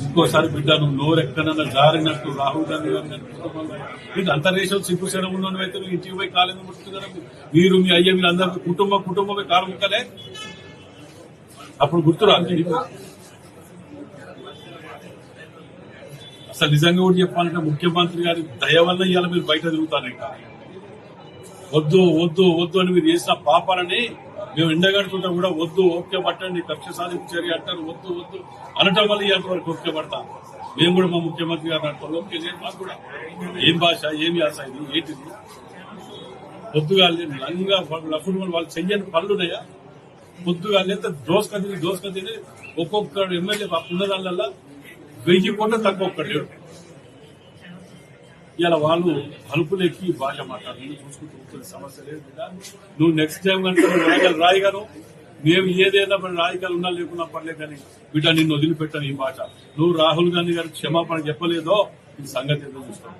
ఇంకోసారి బిడ్డ నువ్వు నోరెక్కడన్నా జారినట్టు రాహుల్ గాంధీ గారిని నీకు అంతర్దేశం సిగ్గుశరం ఉన్నవైతే నువ్వు ఇంటికి పోయి కాలేజీ ముట్టుతుంది కదా. మీరు మీ అయ్య మీరు అందరూ కుటుంబమే కారుముక్కలే. అప్పుడు గుర్తురాదు. అసలు నిజంగా కూడా చెప్పాలంటే ముఖ్యమంత్రి గారి దయ వల్ల ఇవాళ మీరు బయట తిరుగుతారు. ఇంకా వద్దు వద్దు వద్దు అని మీరు చేసిన పాపాలని మేము ఎండగడుతుంటా కూడా వద్దు ఓకే పట్టండి కక్ష సాధింపు చర్య అంటారు. వద్దు వద్దు అనటం వల్ల ఇవాళ వరకు ఓకే పడతాం. మేము కూడా మా ముఖ్యమంత్రి గారు అంటారు ఓకే లేదు మాకు కూడా ఏం భాష ఏం యాస ఇది ఏంటిది. పొద్దుగా లంగా లఫుడు వాళ్ళు చెయ్యని పనులున్నాయా? పొద్దుగా లేదా దోసుకదిని ఒక్కొక్క ఎమ్మెల్యే ఉన్నదాళ్ళల్లా 1000 కోట్ల తక్కువ ఒక్కటి. ఇలా వాళ్ళు అలుపులెక్కి భాష మాట్లాడుతుంది చూసుకుంటూ సమస్య లేదు. నువ్వు నెక్స్ట్ టైం కనుక రాయగలవు. మేము ఏదైనా రాయగలు ఉన్నా లేకున్నా పర్లేదు కానీ బిడ్డ నిన్ను వదిలిపెట్టాను ఈ భాష. నువ్వు రాహుల్ గాంధీ గారికి క్షమాపణ చెప్పలేదో ఈ సంగతి ఏదో చూస్తావు.